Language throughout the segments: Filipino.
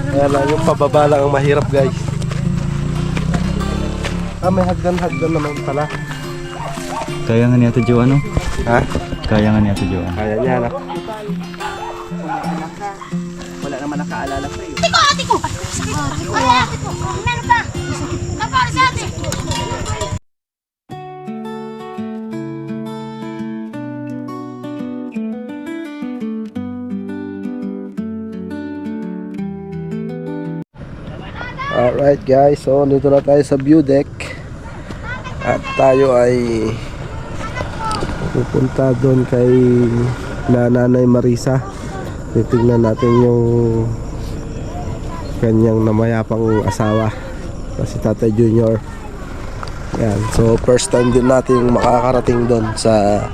Kaya lang yung pababa lang ang mahirap guys. Ah, may hagdan-hagdan naman pala. Kaya nga niya ito, Jo, ano? Ha? Kaya nga niya ito, Jo. Kaya niya na. Wala naman nakaalala sa iyo. Ate ko! Sakit! Ay, ate ko! Meron pa! Napara sa ate! Alright guys, so dito na tayo sa view deck. At tayo ay pupunta doon kay Nanay Marisa. Titignan natin yung kanyang namayapang asawa, si Tatay Junior. Yan, so first time din natin makakarating doon sa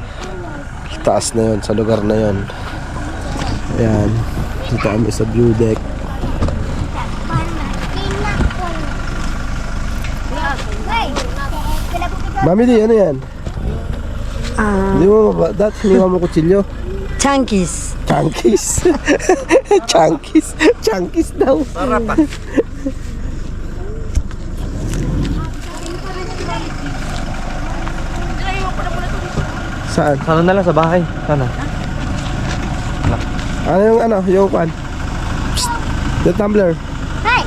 taas na yun, sa lugar na yun. Ayan, dito kami sa view deck. Mami di, ano yan? Hindi mo ba, hiniwa mo kutsilyo? Chunkies. Chunkies. Chunkies. Chunkies daw. Sarap ah. Saan? Sana na lang sa bahay. Sana. Ano yung kwan? Psst. The tumbler. Hey!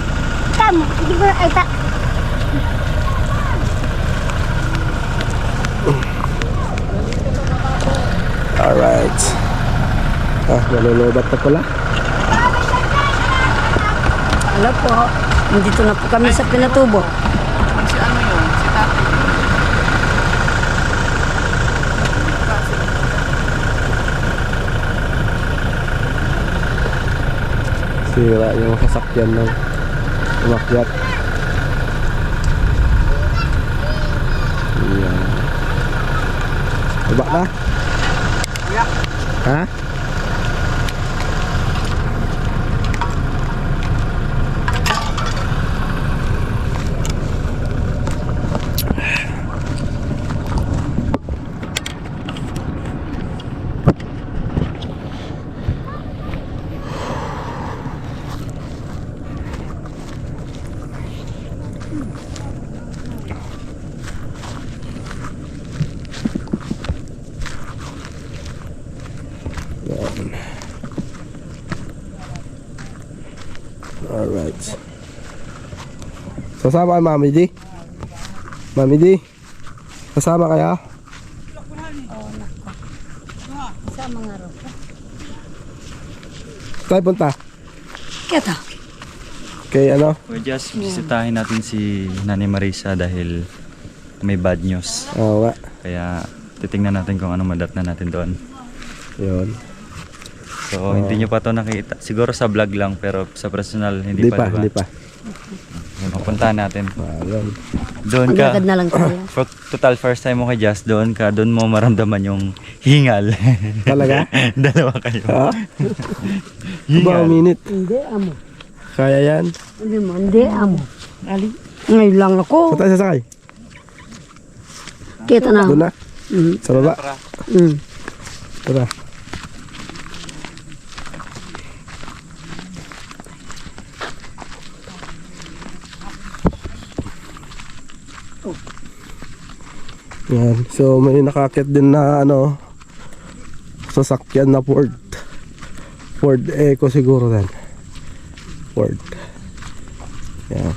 Kamu! Hindi ko ay ta... Alright. Ah, malulubat na pala. Hello po. Nandito na po kami sa Pinatubo. Si ano yun? Si tatay. Sira yung sasakyan ng umakyat. Ayan. Baba na? Ha? Alright. Sasama kay Mami D? Mami D? Sasama kaya? Sa mga ro. Tayo punta? Kaya Kay ano? We're just bisitahin natin si Nanay Marisa dahil may bad news. Oo nga. Kaya titingnan natin kung ano madatnan natin doon. Yun. So, hindi nyo pa to nakita. Siguro sa vlog lang, pero sa personal, hindi Hindi pa, pa, diba? hindi pa. Yun, Pupuntahan natin. Ayun. Doon ka, Magagad na lang tayo. for total first time mo kay Jazz, doon mo maramdaman yung hingal. Talaga? Dalawa kayo. Ha? Hingal. Ibang minute. Hindi amo. Kaya yan. Hindi mo, hindi amo. Ali. Ngayon lang ako. Saan tayo sasakay? Kita na. Doon na? Sa baba? Mm. Tara. Yan. So may nakakit din na ano, sasakyan na Ford Eco siguro din. Ford. Yan.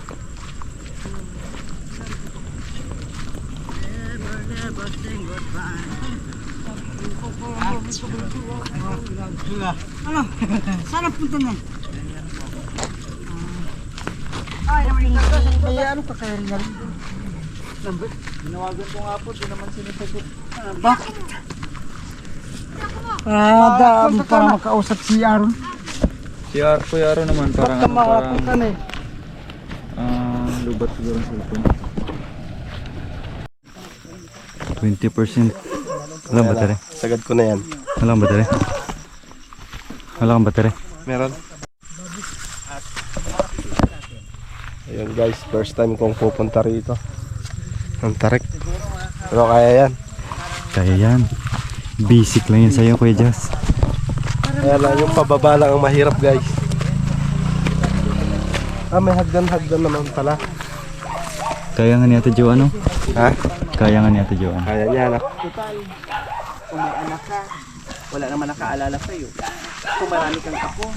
Ano? Sana punta na. May ano ka kaya rin number? Ginawagan ko nga po, di naman sinasagot. Bakit? Para makausap si Aaron. Si Kuya Aro naman, parang ano, parang eh. lubat siguro sa cellphone. 20%. Walang battery. Sagad ko na yan. Walang battery. Walang battery. Meron. Ayun guys, first time kong pupunta rito. Ang tarik. Pero kaya yan. Kaya yan. Basic lang yun sa'yo, Kuya Jazz. Kaya lang yung pababa lang ang mahirap guys. may hagdan-hagdan naman pala. Kaya nga ni Ate Jo, ano? Ha? Kaya nga ni Ate Jo, ano? Kaya niya, anak. Kung may anak ka, wala naman nakaalala sa'yo. Kung marami kang apo,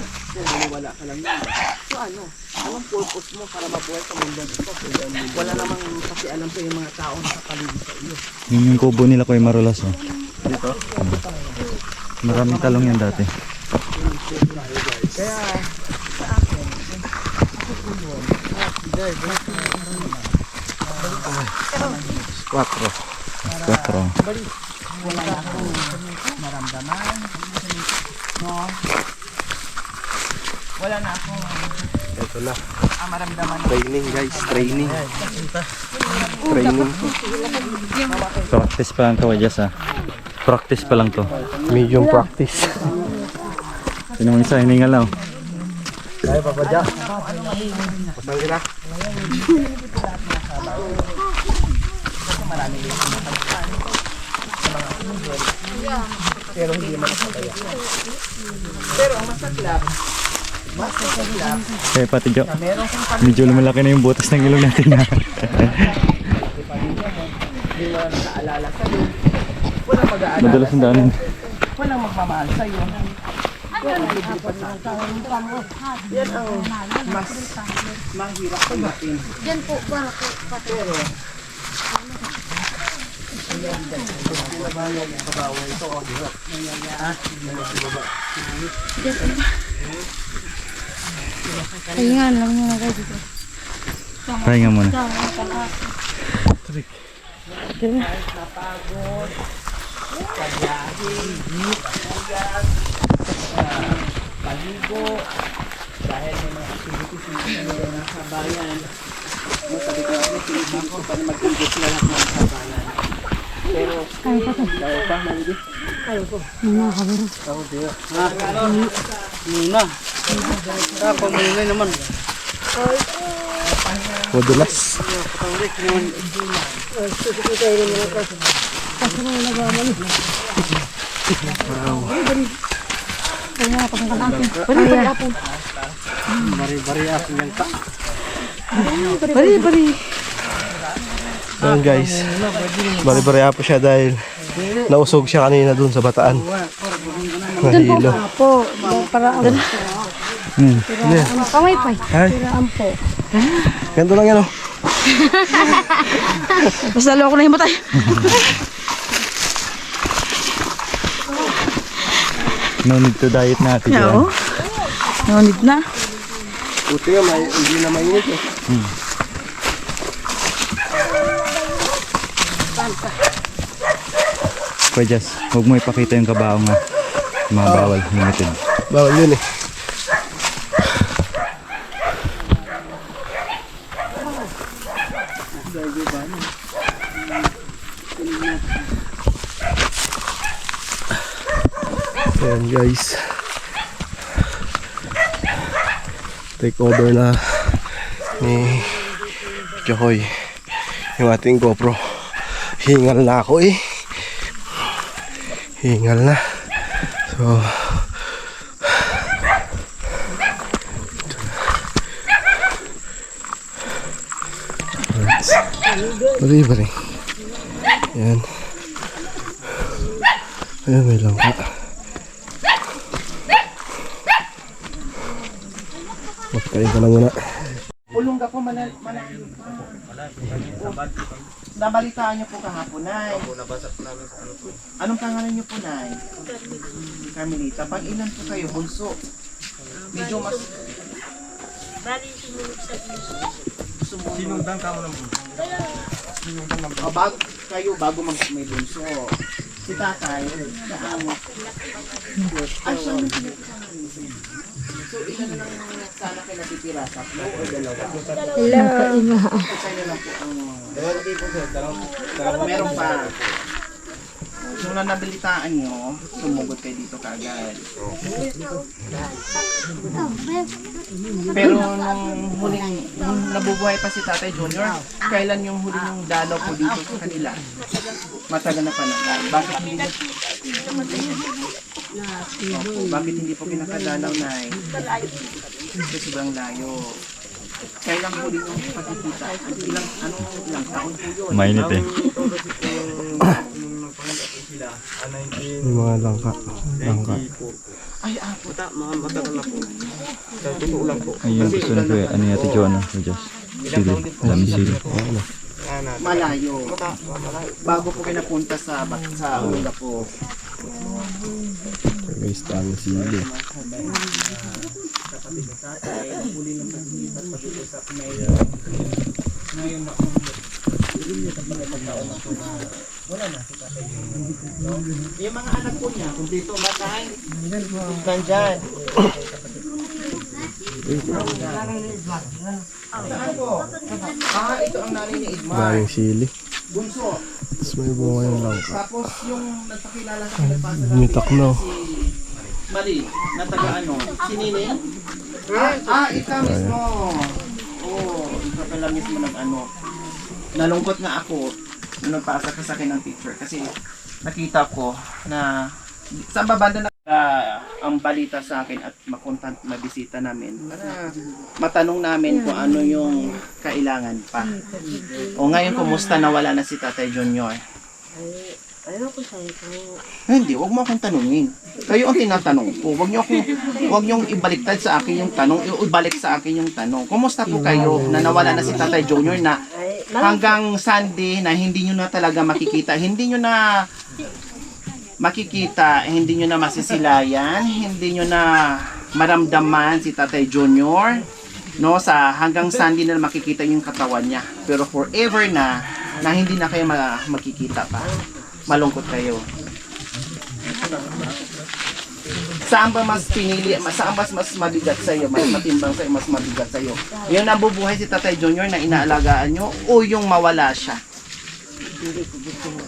wala ka lang yun. So ano? Anong purpose mo para mabuhay sa mundo ito? Wala namang pakialam sa yung mga tao na kapaligid sa iyo. Yun yung kubo nila Kuya Marolas, oh. Dito? Maraming talong yan dati. Kaya sa akin, Quatro. 4. wala na akong maramdaman. No? Wala na akong Ito na. maramdaman. Training guys, training. Training. Practice pa lang to, Wajas, ha? Practice pa lang to. Medium practice. Yun yung isa, hiningal lang. Kaya pa ba dyan? Pasang kita. Pero hindi naman kaya. Pero ang masaklap, Kaya pati Jo, meron kang medyo lumalaki na yung butas ng ilong natin, ha? hindi mo nakaalala sa'yo. Walang mag-aalala. Madalas ang daanan. Walang magmamahal sa'yo. Yan ang mas mahirap pagdating. Diyan po, para po. Pero, Pahingan lang muna kayo dito. Pahinga muna. napagod, pagyahe, pagyagas, paligo, dahil may mga activities na nasa bayan. Sabi ko, pinipin ko pa na mag-ingit sila lahat ng sa bayan. Pero, kaya pa, Malidi? Kaya po. Mga kabaro. Muna. Ako, muna naman. Modulas. Bari-bari ako niyang ka. Ayan guys. Bari-bari po siya dahil nausog siya kanina dun sa bataan. Nahilo. Po, para ang Kamay pa. Ay, po. ganito lang yan oh. Basta loko na himatay. No need to diet na, Ate Jo. No need na. Buti nga, hindi na mainit eh. Wajas, huwag mo ipakita yung kabaong, ha? Mga bawal, limited. Bawal yun eh. Ayan guys. Take over na ni Johoy yung ating GoPro. Hingal na ako eh. Hingal na. So bari-bari. Ayan. Ayan, may langka. Magkain ka na muna. Ulong ka po malayo pa. Nabalitaan niyo po kahapon, Nay. Anong pangalan niyo po, Nay? Carmelita. Pag ilan po kayo, bunso? Medyo mas... Sinundang ka mo ng bunso. Bago may bunso. Si tatay, ay, siya may pinagkakaroon. So, ilan na lang sana kayo natitira? Tatlo o dalawa? Isa nyo lang po ang... Meron pa. Nung nanabilitaan nyo, sumugod kayo dito kaagad. Pero nung nabubuhay pa si Tatay Junior, kailan yung huli yung dalaw po dito sa kanila? Matagal na pa na. Bakit hindi bakit hindi po pinakadalaw, Nay? Kasi sobrang layo. Kailan huli yung pagkikita? Ilang taon po yun? Mainit eh. Yung mga langka. Ay, puta, mga matagal na po. Totoo lang po. Ayun, gusto na ko eh. Ano yung ate Joanna? Diyos. Sili. Dami sili. Malayo. Bago po kayo napunta sa Olga po. Guys, daming sili. Yung mga anak po niya, kung dito matay, nandyan. Saan po? Ito ang nanay ni Idmar. Daming sili. Bunso. Tapos may bunga yung langka. Tapos yung nagpakilala sa Pilipinas Umitak na. si Mali, na taga ano, si Nini? Ikaw mismo. Ikaw pala mismo ng ano. Nalungkot nga ako nung nagpasa ka sa akin ng picture kasi nakita ko na sa babanda na ang balita sa akin at makontant na bisita namin para matanong namin kung ano yung kailangan pa. O ngayon, kumusta na wala na si Tatay Junior? Ayaw ko sa'yo ko. Hindi, wag mo akong tanungin. Kayo ang tinatanong ko. Wag niyo ibaliktad sa akin yung tanong, ibalik sa akin yung tanong. Kumusta po kayo na nawala na si Tatay Junior na hanggang Sunday na hindi niyo na talaga makikita, hindi niyo na makikita, hindi nyo na masisilayan, hindi nyo na maramdaman si Tatay Junior, no, sa hanggang Sunday na makikita yung katawan niya. Pero forever na hindi na kayo makikita pa. Malungkot kayo. Saan ba mas pinili, saan mas mabigat sa iyo, mas matimbang sa iyo, mas mabigat sa iyo? Yung nabubuhay si Tatay Junior na inaalagaan nyo o yung mawala siya? Hindi ko gusto mo.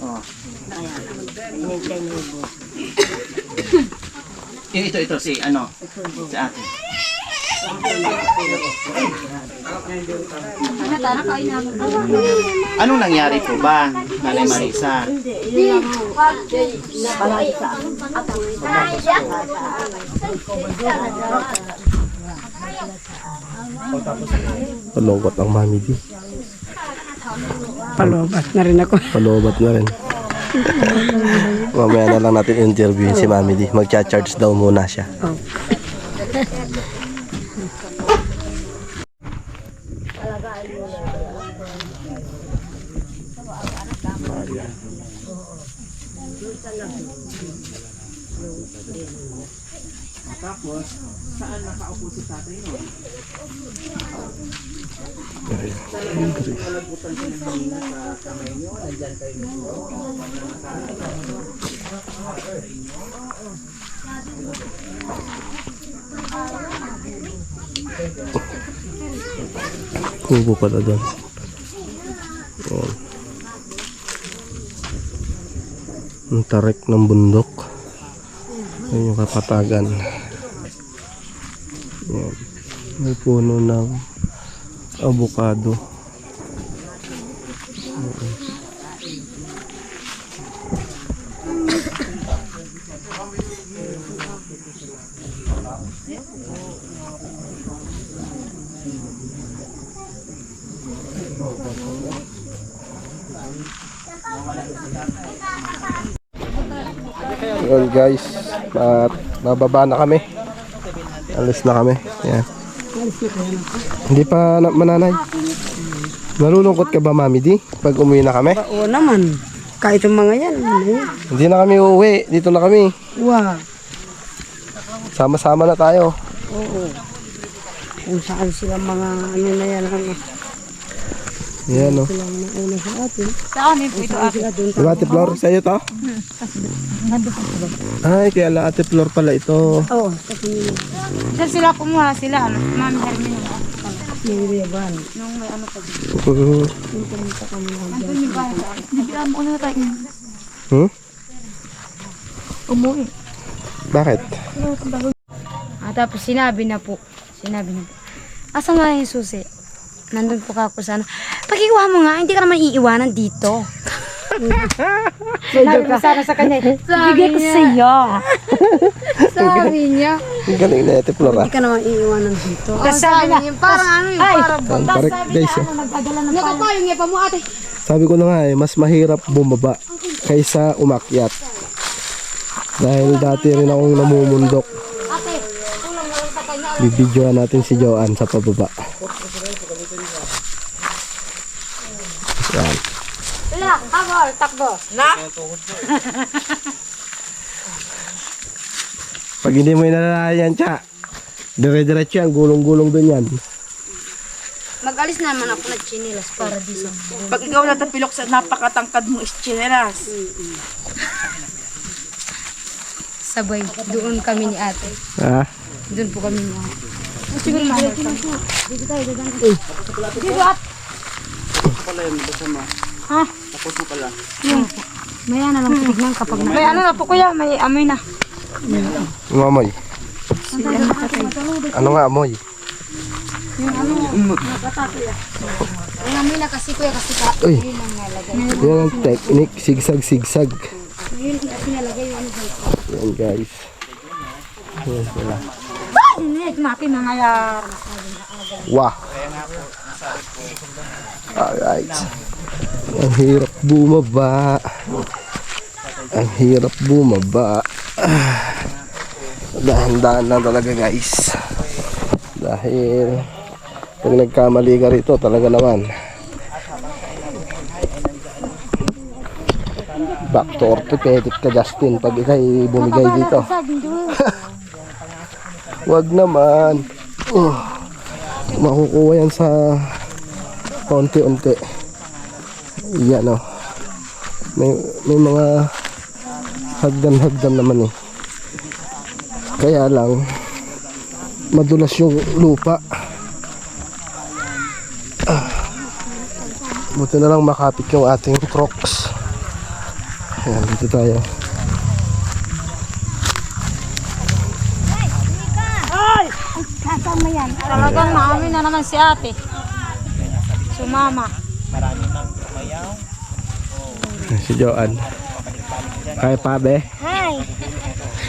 Oh. Kaya, inintay niyo po. Ito si ano? Si ate. Anong nangyari po ba, Nanay Marisa? Hindi, yun lang mo. Palagi sa Palungkot ang Mami D. Palobat na rin ako. Palobat na rin. Mamaya na lang natin interviewin si Mami D. Magcha-charge daw muna siya. Tapos, saan nakaupo si tatay no? Palagutan ko ng hangina sa kamay nyo, nandyan kayo nito. Kubo pala doon. Ayan. Ang tarik ng bundok. Ayan yung kapatagan. Ayan. May puno ng avocado. Ayan guys, at mababa na kami. Alis na kami. Ayan. Hindi pa mananay. Nalulungkot ka ba, Mami D? Pag umuwi na kami? Oo naman. Kahit yung mga yan. Hindi na kami uuwi. Dito na kami. Wow. Sama-sama na tayo. Oo. Kung saan sila mga ano na yan. Ayan o. Sila mga una sa atin. Sa amin po ito Sila doon Diba, Ate Flor? Sa'yo to? Ay, kaya la Ate Flor pala ito. Oo. Kasi Sir, sila kumuha sila. Mami Hermina. yung yaban. Nung may ano pa. Hmm? Nandun yung bahay sa akin. Bigyan mo na tayo. Hmm? Umuwi. Bakit? Tapos sinabi na po. Asan nga yung susi? Nandun po ako sa ano. Pagkikiwa mo nga, hindi ka naman iiwanan dito. Sinabi mo sana sa kanya. Bigay ko sa iyo. Sabi niya. Ang galing na ito, Flora. Hindi ka naman iiwanan dito. Tapos sabi niya, parang ano yun, parang Ang parek, guys. nagpapayong niya pa mo ate. Sabi ko na nga mas mahirap bumaba kaysa umakyat. Dahil dati rin akong namumundok. Ate, kulang na lang sa kanya. Bibidyoan natin si Joanne sa pababa. Yan. Wala, habol, takbo. Pag hindi mo inalalayan, Cha, dire-diretso yan, gulong-gulong dun yan. Mag-alis naman ako ng chinilas para di sa... Pag ikaw natapilok sa napakatangkad mong ischeleras. Sabay, doon kami ni ate. Ha? Doon po kami ni ate. May ano lang titignan kapag na... May ano na po kuya, may amoy na. Yung amoy. Ano nga amoy? May amoy na kasi kuya, kasi ka... Uy. Yun lang nalagay. Yan ang technique, sigsag-sigsag. Yun kasi nalagay yung ano dito. Yan guys. Yan sila. Sinig, mati mga yar. Wah! Alright. Ang hirap bumaba. Ang hirap bumaba. Dahan-dahan lang talaga guys. Dahil pag nagkamali ka rito talaga naman. Back to orthopedic ka Justin pag ikay bumigay dito. Wag naman. Makukuha yan sa konti-unti. Yan o. May mga hagdan-hagdan naman eh. Kaya lang madulas yung lupa. Buti na lang makapit yung ating Crocs. Ayan, dito tayo. Kasama yan. Talagang maamin na naman si ate. Sumama. Si Joanne. Kaya pa be? Hi.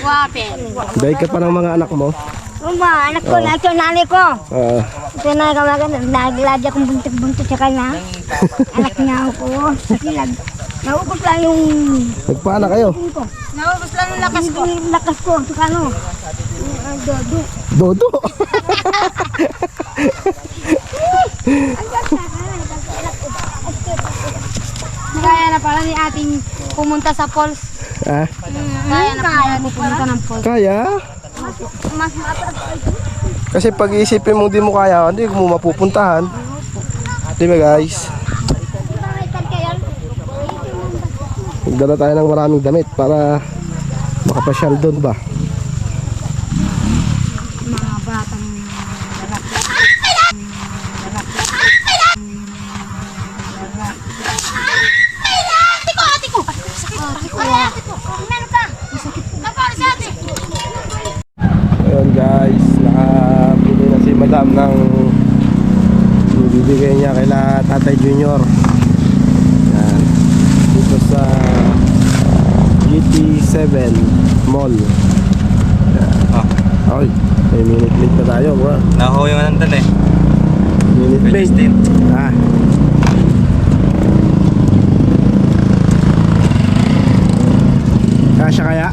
Wapin. Dahil ka pa ng mga anak mo. Uma, anak ko, ito nanay ko. Ah, Ito na kamagan, nagladya kong buntot-buntot sa kanya. Anak niya ako. Kasi naubos lang yung... nagpaanak kayo. Naubos lang yung lakas ko. Yung lakas ko, sa ano. Dodo. Dodo. Kaya na pala ni ating pumunta sa falls. Ah, Kaya na pala ni pumunta ng falls. kaya? Mas mataas. Kasi pag iisipin mo di mo kaya, hindi mo mapupuntahan. Di ba guys? Magdala tayo ng maraming damit para makapasyal doon ba? Mga batang Ayun guys, nakapili na si Madam ng bibigay niya kaila Tatay Junior. Yan. Dito sa GT7 Mall. Yan. Ay, may minute maid pa tayo. Bro. Naho yung anandal eh. Minute Kay maid. Justin. Ah. Kasya kaya?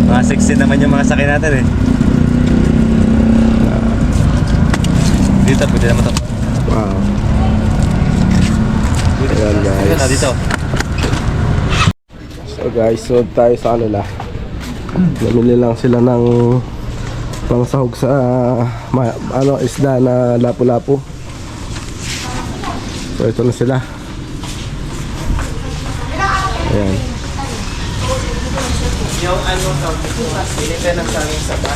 Mga 16 naman yung mga sakay natin eh. Dito, pwede naman to. Wow. Ayan guys. Dito na, dito. So guys, so tayo sa kanila. Namili lang sila ng pangsahog sa isda na lapu-lapu. So ito na sila. Ayan. Yung ano sa pinita ng sa aming saba.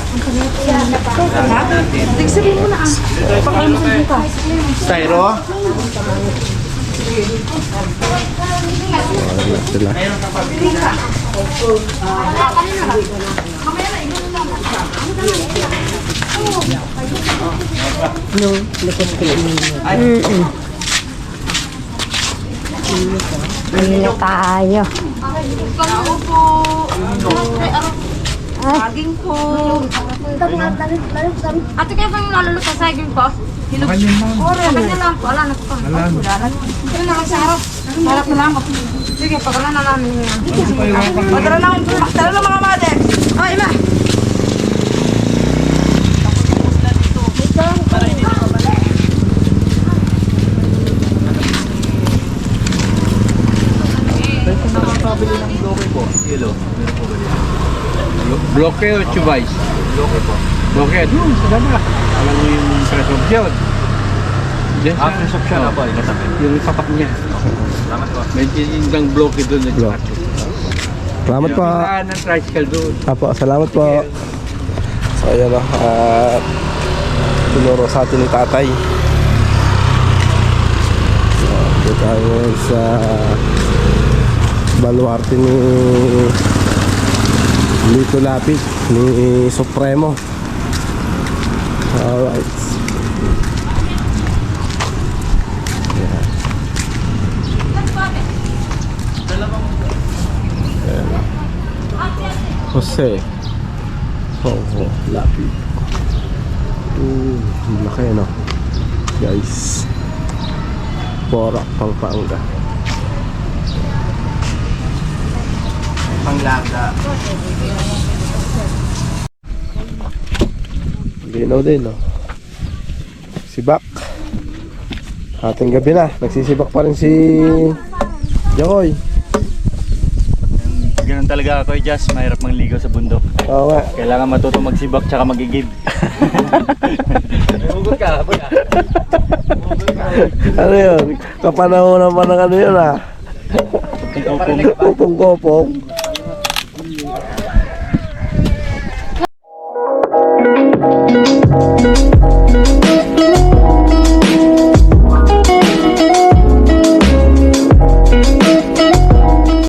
Styro? Ayan sila. Hindi na tayo. Saging po. Ate kayo bang lalulot sa saging po? Kanya lang po. Wala na po. Ito na sa harap. Harap na lang po. Sige, pagkalan na namin yan. Tara na mga mother. Oh, ima. Nakakabili ng bloke po. Kilo. Bloke o chubais? Bloke po. Bloke, doon sa baba. Alam mo yung presumption. Presumption po. Yung sapat niya. Salamat po. May tinindang bloke doon na Bloke. chubais. Salamat po. Yung ng tricycle doon. Apo, salamat po. So ayan o, at tinuro sa atin ni tatay. So, dito tayo sa baluarte ni Lito Lapid ni Supremo. Alright. Ayan. Ayan. Jose Soho Lapid. Laki no guys. Porak, Pampanga. Panglaga. Linaw din no. Sibak. Ating gabi na. Nagsisibak pa rin si Jokoy. Ganun talaga ako, Jazz. Mahirap mangligaw sa bundok. Oo nga. Kailangan matutong magsibak tsaka magigib. Hugot ka, boy. Ano yun? Kapanahonan pa ng ano yun ha? Tutong Tutong kopong.